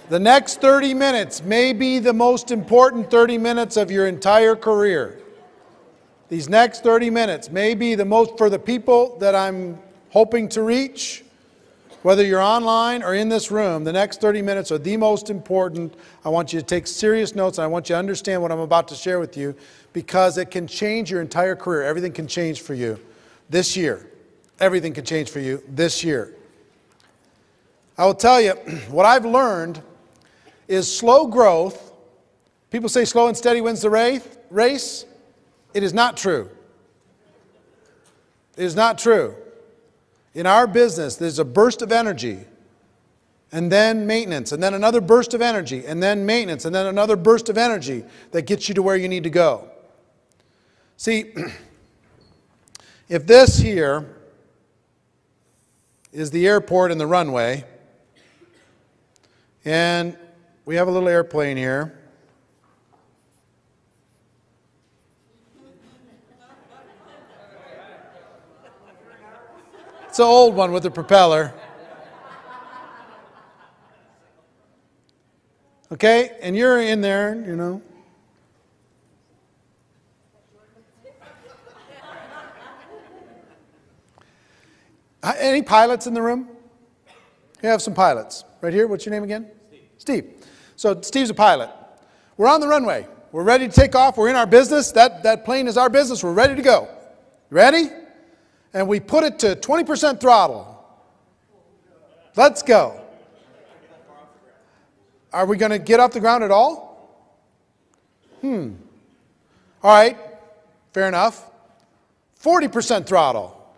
The next 30 minutes may be the most important 30 minutes of your entire career. These next 30 minutes may be the most, for the people that I'm hoping to reach, whether you're online or in this room, the next 30 minutes are the most important. I want you to take serious notes, and I want you to understand what I'm about to share with you, because it can change your entire career. Everything can change for you this year. Everything can change for you this year. I will tell you, what I've learned is slow growth. People say slow and steady wins the race. It is not true. It is not true. In our business, there's a burst of energy, and then maintenance, and then another burst of energy, and then maintenance, and then another burst of energy that gets you to where you need to go. See, if this here is the airport and the runway, and we have a little airplane here. It's an old one with a propeller. Okay, and you're in there, you know. Any pilots in the room? You have some pilots. Right here, what's your name again? Steve. So Steve's a pilot. We're on the runway. We're ready to take off. We're in our business. That plane is our business. We're ready to go. Ready? And we put it to 20% throttle. Let's go. Are we going to get off the ground at all? All right. Fair enough. 40% throttle.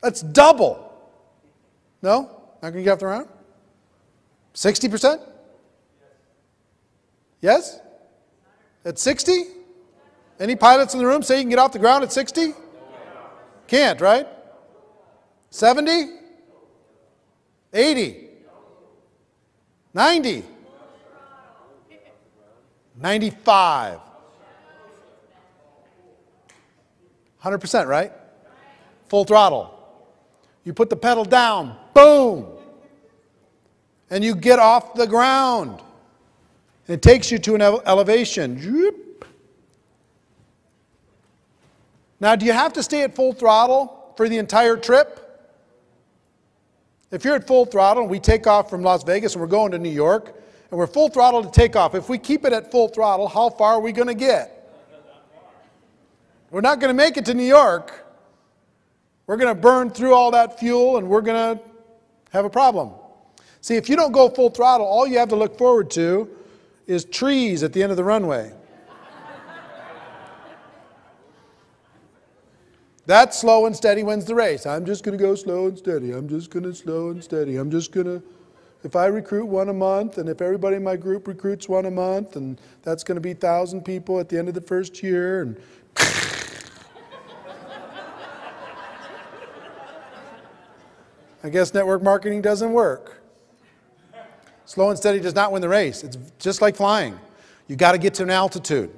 That's double. No? Not going to get off the ground? 60%? Yes? At 60? Any pilots in the room say you can get off the ground at 60? Can't, right? 70? 80? 90? 95? 100%, right? Full throttle. You put the pedal down, boom, and you get off the ground. And it takes you to an elevation. Now, do you have to stay at full throttle for the entire trip? If you're at full throttle and we take off from Las Vegas and we're going to New York, and we're full throttle to take off, if we keep it at full throttle, how far are we going to get? We're not going to make it to New York. We're going to burn through all that fuel and we're going to have a problem. See, if you don't go full throttle, all you have to look forward to is trees at the end of the runway. That slow and steady wins the race. I'm just going to go slow and steady. I'm just going to slow and steady. I'm just going to, if I recruit one a month, and if everybody in my group recruits one a month, and that's going to be 1,000 people at the end of the first year, and I guess network marketing doesn't work. Slow and steady does not win the race. It's just like flying. You got to get to an altitude.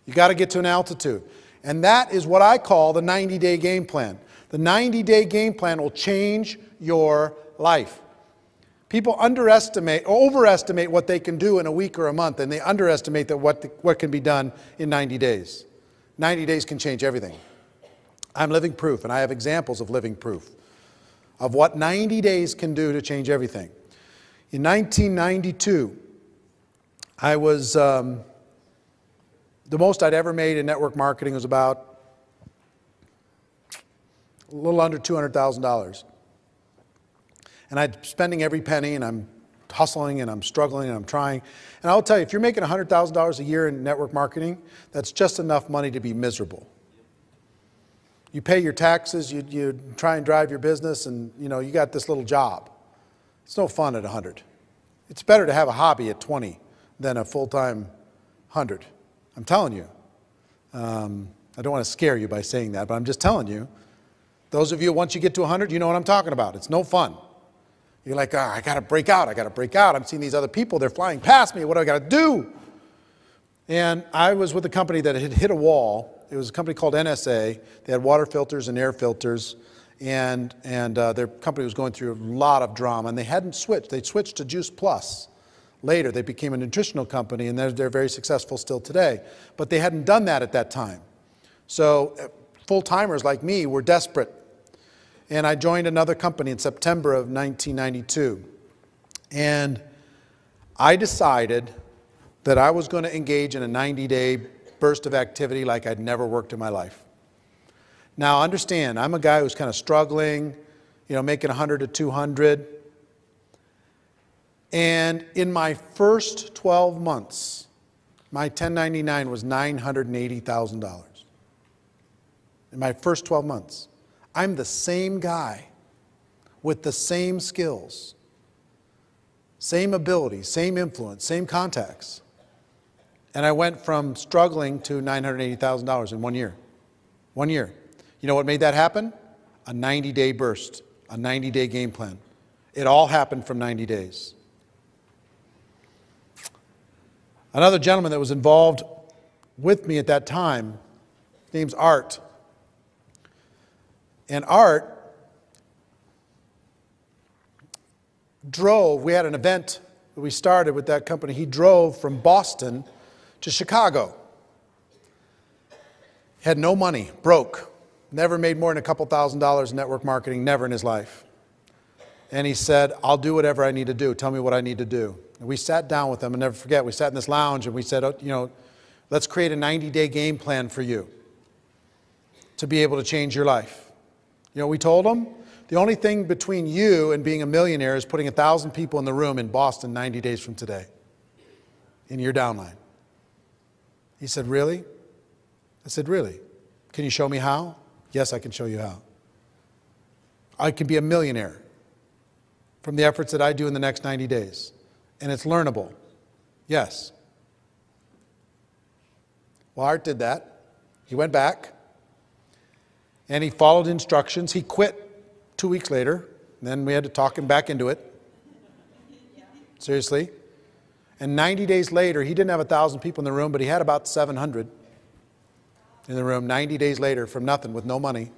You got to get to an altitude. And that is what I call the 90-day game plan. The 90-day game plan will change your life. People underestimate or overestimate what they can do in a week or a month, and they underestimate that what can be done in 90 days. 90 days can change everything. I'm living proof, and I have examples of living proof of what 90 days can do to change everything. In 1992, I was, the most I'd ever made in network marketing was about a little under $200,000. And I'm spending every penny, and I'm hustling, and I'm struggling, and I'm trying. And I'll tell you, if you're making $100,000 a year in network marketing, that's just enough money to be miserable. You pay your taxes, you try and drive your business, and you got this little job. It's no fun at 100. It's better to have a hobby at 20 than a full-time 100. I'm telling you. I don't want to scare you by saying that, but I'm just telling you. Those of you, once you get to 100, you know what I'm talking about. It's no fun. You're like, I got to break out. I got to break out. I'm seeing these other people. They're flying past me. What do I got to do? And I was with a company that had hit a wall. It was a company called NSA. They had water filters and air filters, and their company was going through a lot of drama, and they hadn't switched. They'd switched to Juice Plus later. They became a nutritional company, and they're very successful still today. But they hadn't done that at that time. So full-timers like me were desperate. And I joined another company in September of 1992. And I decided that I was going to engage in a 90-day burst of activity like I'd never worked in my life. Now, understand, I'm a guy who's kind of struggling, making 100 to 200. And in my first 12 months, my 1099 was $980,000. In my first 12 months. I'm the same guy with the same skills, same abilities, same influence, same contacts. And I went from struggling to $980,000 in 1 year. 1 year. You know what made that happen? A 90-day burst, a 90-day game plan. It all happened from 90 days. Another gentleman that was involved with me at that time, his name's Art. And Art drove, we had an event that we started with that company. He drove from Boston to Chicago. Had no money, broke, never made more than a couple $1,000s in network marketing, never in his life. And he said, I'll do whatever I need to do. Tell me what I need to do. And we sat down with him, and never forget, we sat in this lounge and we said, let's create a 90-day game plan for you to be able to change your life. You know what we told him? The only thing between you and being a millionaire is putting 1,000 people in the room in Boston 90 days from today in your downline. He said, really? I said, really? Can you show me how? Yes, I can show you how. I can be a millionaire from the efforts that I do in the next 90 days. And it's learnable. Yes. Well, Art did that. He went back and he followed instructions. He quit 2 weeks later. And then we had to talk him back into it. Seriously. And 90 days later, he didn't have 1,000 people in the room, but he had about 700 in the room 90 days later from nothing, with no money.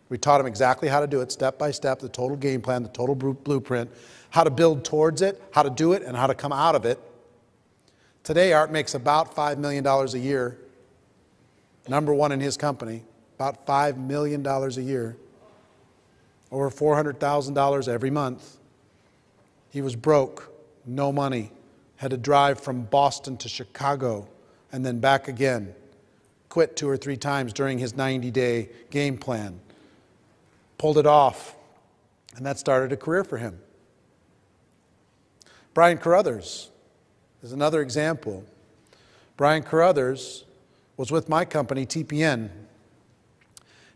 We taught him exactly how to do it, step by step, the total game plan, the total blueprint, how to build towards it, how to do it, and how to come out of it. Today, Art makes about $5 million a year. Number one in his company, about $5 million a year. Over $400,000 every month. He was broke, no money, had to drive from Boston to Chicago and then back again. Quit 2 or 3 times during his 90-day game plan. Pulled it off, and that started a career for him. Brian Carruthers is another example. Brian Carruthers was with my company, TPN,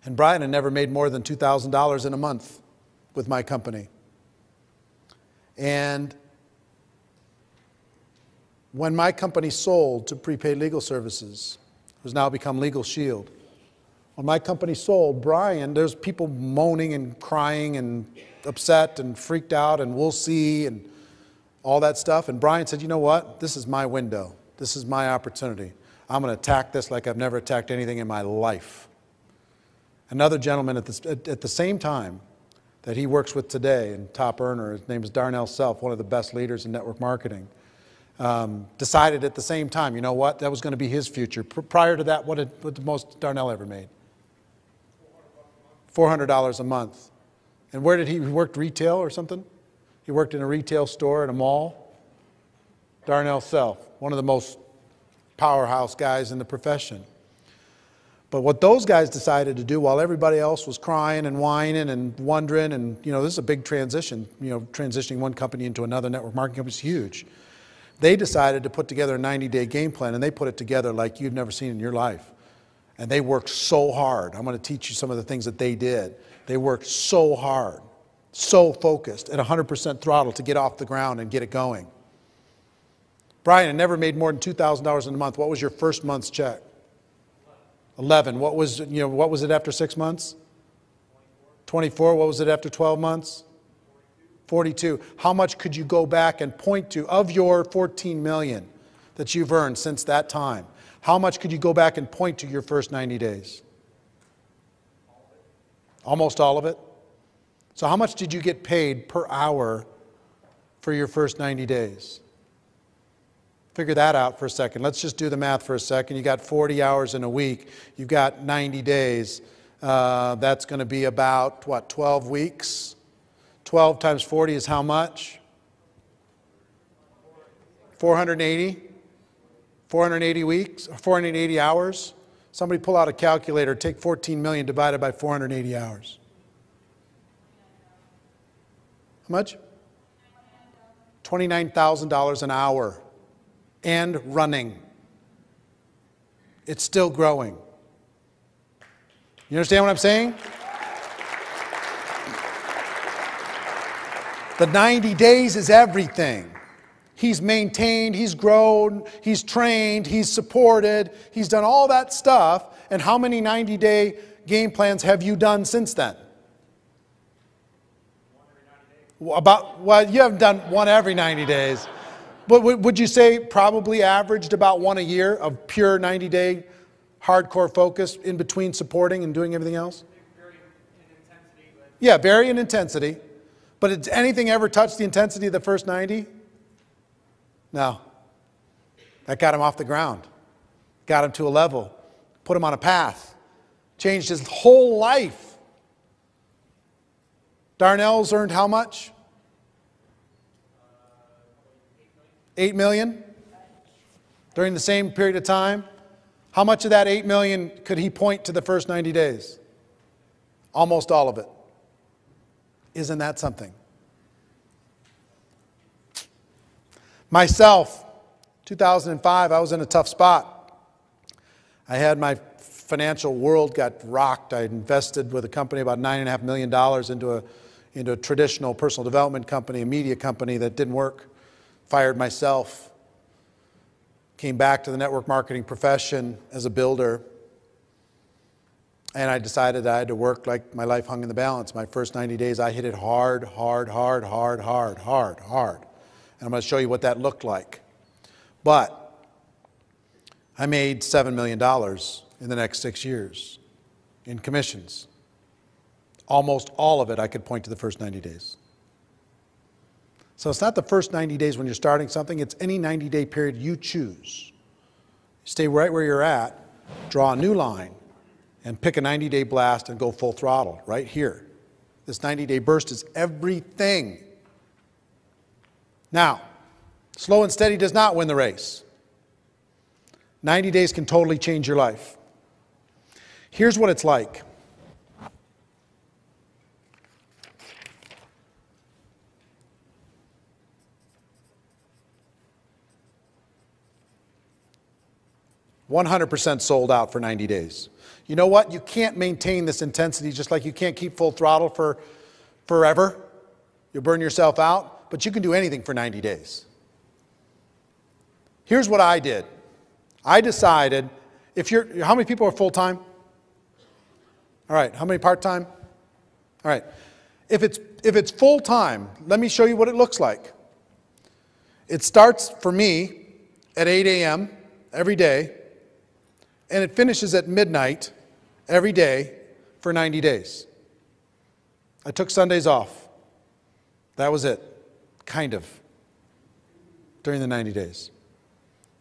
and Brian had never made more than $2,000 in a month with my company. And when my company sold to Prepaid Legal Services, who's now become Legal Shield, when my company sold, Brian, there's people moaning and crying and upset and freaked out and we'll see and all that stuff. And Brian said, you know what? This is my window. This is my opportunity. I'm going to attack this like I've never attacked anything in my life. Another gentleman at the same time that he works with today, and top earner, his name is Darnell Self, one of the best leaders in network marketing, decided at the same time, you know what? That was going to be his future. Prior to that, what the most Darnell ever made? $400 a month. And where did he work? Retail or something? He worked in a retail store at a mall. Darnell Self, one of the most powerhouse guys in the profession. But what those guys decided to do while everybody else was crying and whining and wondering, and this is a big transition, transitioning one company into another network marketing company is huge. They decided to put together a 90-day game plan, and they put it together like you've never seen in your life. And they worked so hard. I'm going to teach you some of the things that they did. They worked so hard, so focused, at 100% throttle to get off the ground and get it going. Brian had never made more than $2,000 in a month. What was your first month's check? 11. What was it after 6 months? 24. What was it after 12 months? 42. How much could you go back and point to of your 14 million that you've earned since that time? How much could you go back and point to your first 90 days? Almost all of it. So how much did you get paid per hour for your first 90 days? Figure that out for a second. Let's just do the math for a second. You got 40 hours in a week. You've got 90 days. That's going to be about, what, 12 weeks? 12 times 40 is how much? 480? 480 weeks? 480 hours? Somebody pull out a calculator. Take 14 million divided by 480 hours. How much? $29,000 an hour. And running. It's still growing. You understand what I'm saying? The 90 days is everything. He's maintained, he's grown, he's trained, he's supported, he's done all that stuff. And how many 90-day game plans have you done since then? Well, you haven't done one every 90 days. But would you say probably averaged about one a year of pure 90-day hardcore focus in between supporting and doing everything else? Vary in intensity. Yeah, vary in intensity. But did anything ever touch the intensity of the first 90? No. That got him off the ground. Got him to a level. Put him on a path. Changed his whole life. Darnell's earned how much? 8 million during the same period of time. How much of that 8 million could he point to the first 90 days? Almost all of it. Isn't that something? Myself, 2005, I was in a tough spot. I had my financial world got rocked. I invested with a company about $9.5 million into a traditional personal development company, a media company that didn't work. Fired myself, came back to the network marketing profession as a builder, and I decided that I had to work like my life hung in the balance. My first 90 days, I hit it hard, hard, hard, hard, hard, hard, hard. And I'm going to show you what that looked like. But I made $7 million in the next 6 years in commissions. Almost all of it I could point to the first 90 days. So it's not the first 90 days when you're starting something, it's any 90-day period you choose. Stay right where you're at, draw a new line, and pick a 90-day blast and go full throttle right here. This 90-day burst is everything. Now, slow and steady does not win the race. 90 days can totally change your life. Here's what it's like. $100% sold out for 90 days. You know what? You can't maintain this intensity just like you can't keep full throttle for forever. You'll burn yourself out, but you can do anything for 90 days. Here's what I did. I decided, how many people are full-time? All right, how many part-time? All right. If it's full-time, let me show you what it looks like. It starts for me at 8 a.m. every day. And it finishes at midnight every day for 90 days. I took Sundays off. That was it, kind of, during the 90 days.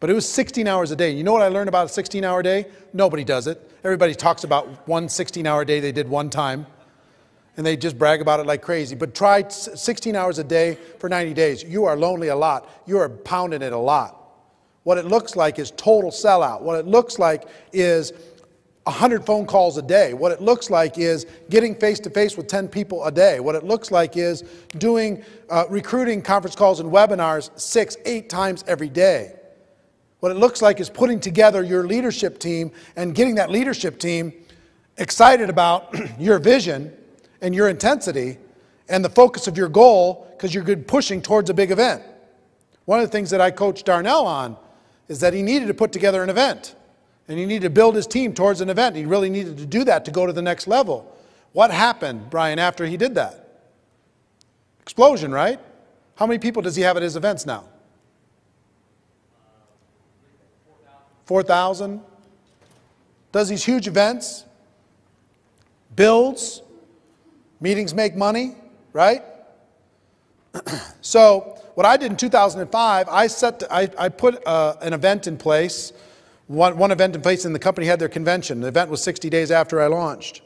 But it was 16 hours a day. You know what I learned about a 16-hour day? Nobody does it. Everybody talks about one 16-hour day they did one time, and they just brag about it like crazy. But try 16 hours a day for 90 days. You are lonely a lot. You are pounding it a lot. What it looks like is total sellout. What it looks like is 100 phone calls a day. What it looks like is getting face-to-face with 10 people a day. What it looks like is doing recruiting conference calls and webinars 6, 8 times every day. What it looks like is putting together your leadership team and getting that leadership team excited about your vision and your intensity and the focus of your goal because you're good pushing towards a big event. One of the things that I coached Darnell on is that he needed to put together an event. And he needed to build his team towards an event. He really needed to do that to go to the next level. What happened, Brian, after he did that? Explosion, right? How many people does he have at his events now? 4,000. Does these huge events. Builds. Meetings make money, right? So what I did in 2005, I put an event in place, one event in place, and the company had their convention. The event was 60 days after I launched.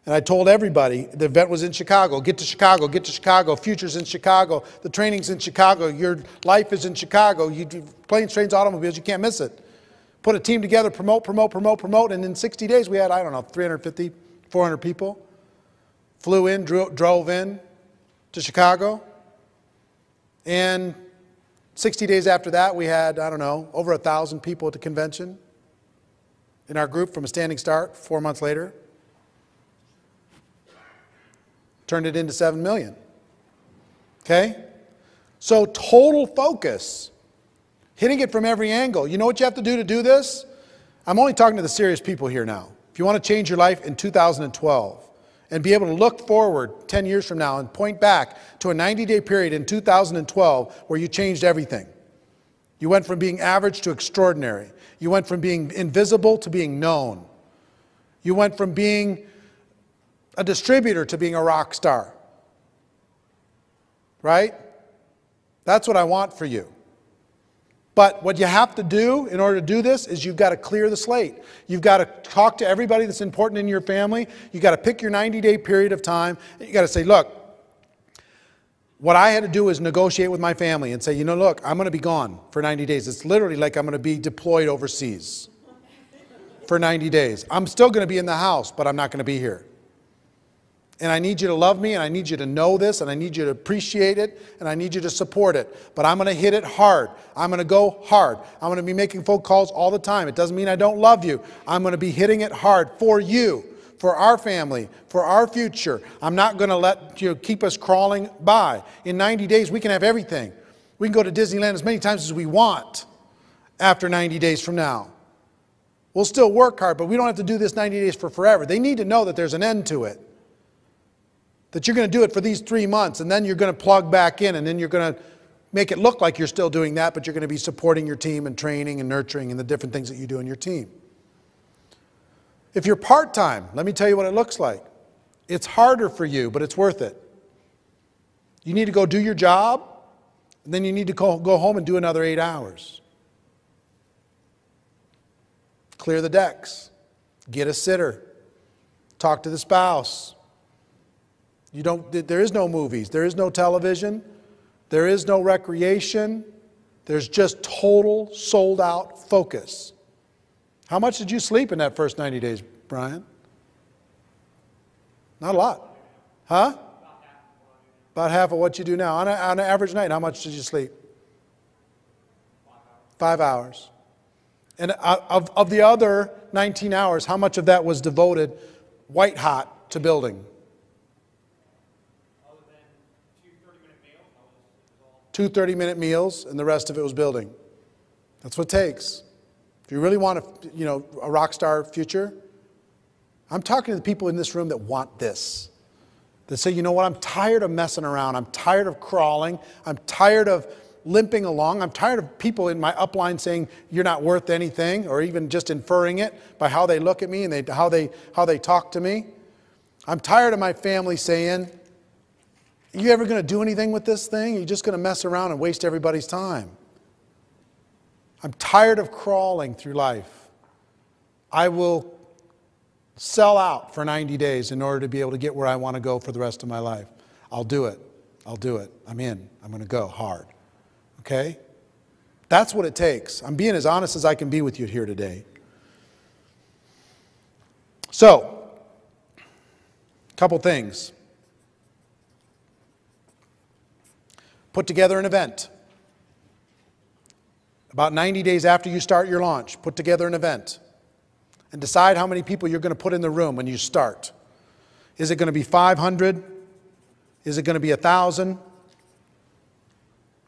And I told everybody, the event was in Chicago. Get to Chicago, get to Chicago. Future's in Chicago. The training's in Chicago. Your life is in Chicago. You do planes, trains, automobiles. You can't miss it. Put a team together, promote. And in 60 days, we had, I don't know, 350, 400 people. Flew in, drove in to Chicago. And 60 days after that, we had, I don't know, over 1,000 people at the convention in our group from a standing start 4 months later. Turned it into 7 million. Okay? So total focus. Hitting it from every angle. You know what you have to do this? I'm only talking to the serious people here now. If you want to change your life in 2012 and be able to look forward 10 years from now and point back to a 90-day period in 2012 where you changed everything. You went from being average to extraordinary. You went from being invisible to being known. You went from being a distributor to being a rock star. Right? That's what I want for you. But what you have to do in order to do this is you've got to clear the slate. You've got to talk to everybody that's important in your family. You've got to pick your 90-day period of time. You've got to say, look, what I had to do is negotiate with my family and say, you know, look, I'm going to be gone for 90 days. It's literally like I'm going to be deployed overseas for 90 days. I'm still going to be in the house, but I'm not going to be here. And I need you to love me, and I need you to know this, and I need you to appreciate it, and I need you to support it. But I'm going to hit it hard. I'm going to go hard. I'm going to be making phone calls all the time. It doesn't mean I don't love you. I'm going to be hitting it hard for you, for our family, for our future. I'm not going to let you keep us crawling by. In 90 days, we can have everything. We can go to Disneyland as many times as we want after 90 days from now. We'll still work hard, but we don't have to do this 90 days for forever. They need to know that there's an end to it. That you're going to do it for these 3 months, and then you're going to plug back in, and then you're going to make it look like you're still doing that, but you're going to be supporting your team and training and nurturing and the different things that you do in your team. If you're part-time, let me tell you what it looks like. It's harder for you, but it's worth it. You need to go do your job, and then you need to go home and do another 8 hours. Clear the decks. Get a sitter. Talk to the spouse. There is no movies. There is no television. There is no recreation. There's just total sold-out focus. How much did you sleep in that first 90 days, Brian? Not a lot. Huh? About half of what you do now. On an average night, how much did you sleep? 5 hours. And of the other 19 hours, how much of that was devoted white hot to building? 2 30-minute meals, and the rest of it was building. That's what it takes. If you really want a rock star future, I'm talking to the people in this room that want this. That say, you know what, I'm tired of messing around. I'm tired of crawling. I'm tired of limping along. I'm tired of people in my upline saying you're not worth anything, or even just inferring it by how they look at me and how they talk to me. I'm tired of my family saying, are you ever going to do anything with this thing? You're just going to mess around and waste everybody's time. I'm tired of crawling through life. I will sell out for 90 days in order to be able to get where I want to go for the rest of my life. I'll do it. I'll do it. I'm in. I'm going to go hard. Okay? That's what it takes. I'm being as honest as I can be with you here today. So, a couple things. Put together an event. About 90 days after you start your launch, put together an event. And decide how many people you're going to put in the room when you start. Is it going to be 500? Is it going to be 1,000?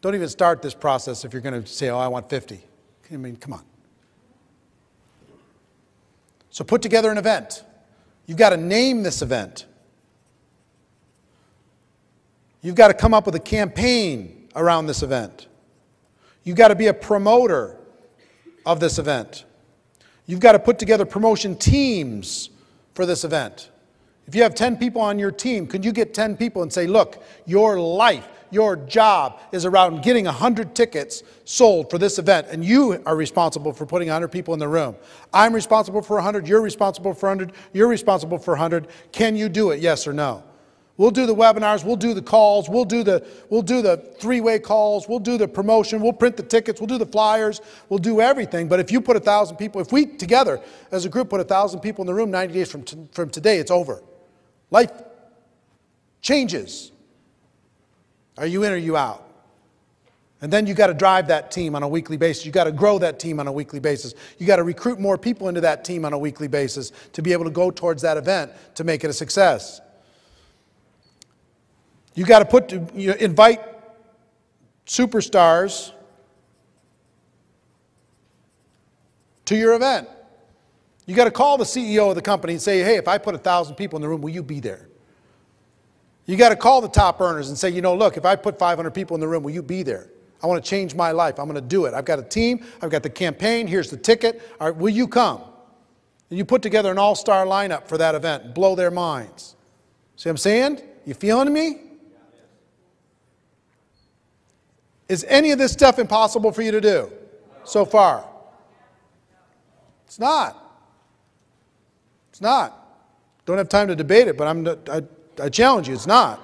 Don't even start this process if you're going to say, oh, I want 50. I mean, come on. So put together an event. You've got to name this event. You've got to come up with a campaign around this event. You've got to be a promoter of this event. You've got to put together promotion teams for this event. If you have 10 people on your team, could you get 10 people and say, look, your life, your job is around getting 100 tickets sold for this event, and you are responsible for putting 100 people in the room. I'm responsible for 100, you're responsible for 100, you're responsible for 100. Can you do it, yes or no? We'll do the webinars, we'll do the calls, we'll do the three-way calls, we'll do the promotion, we'll print the tickets, we'll do the flyers, we'll do everything. But if you put 1,000 people, if we together as a group put 1,000 people in the room 90 days from today, it's over. Life changes. Are you in or are you out? And then you got to drive that team on a weekly basis. You got to grow that team on a weekly basis. You got to recruit more people into that team on a weekly basis to be able to go towards that event to make it a success. You got to invite superstars to your event. You got to call the CEO of the company and say, hey, if I put 1,000 people in the room, will you be there? You got to call the top earners and say, you know, look, if I put 500 people in the room, will you be there? I want to change my life. I'm going to do it. I've got a team. I've got the campaign. Here's the ticket. All right, will you come? And you put together an all-star lineup for that event and blow their minds. See what I'm saying? You feeling me? Is any of this stuff impossible for you to do so far? It's not. It's not. Don't have time to debate it, but I challenge you, it's not.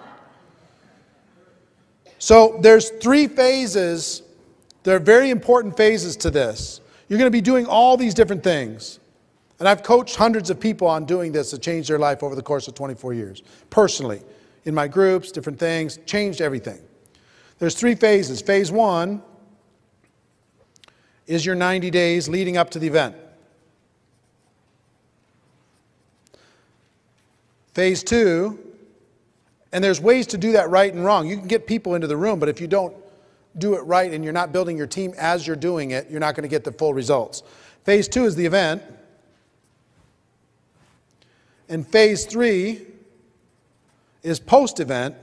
So there's 3 phases. There are very important phases to this. You're going to be doing all these different things. And I've coached hundreds of people on doing this to change their life over the course of 24 years. Personally, in my groups, different things, changed everything. There's 3 phases. Phase 1 is your 90 days leading up to the event. Phase 2, and there's ways to do that right and wrong. You can get people into the room, but if you don't do it right and you're not building your team as you're doing it, you're not going to get the full results. Phase 2 is the event. And phase 3 is post-event.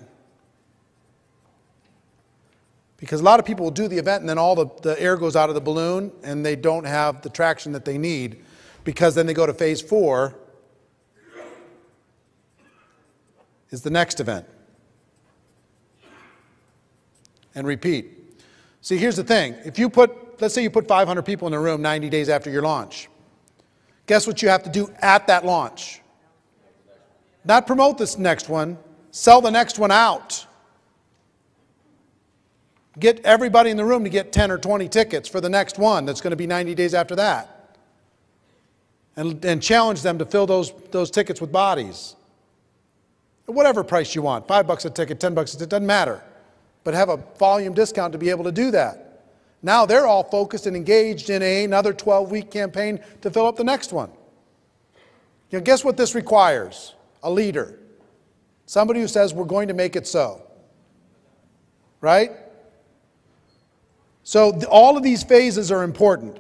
Because a lot of people will do the event and then all the air goes out of the balloon and they don't have the traction that they need, because then they go to phase 4 is the next event. And repeat. See, here's the thing. If you let's say you put 500 people in a room 90 days after your launch. Guess what you have to do at that launch? Not promote this next one, sell the next one out. Get everybody in the room to get 10 or 20 tickets for the next one that's going to be 90 days after that. And challenge them to fill those tickets with bodies. Whatever price you want, $5 a ticket, $10 a ticket, doesn't matter. But have a volume discount to be able to do that. Now they're all focused and engaged in another 12-week campaign to fill up the next one. You know, guess what this requires? A leader. Somebody who says, we're going to make it so. Right? So all of these phases are important.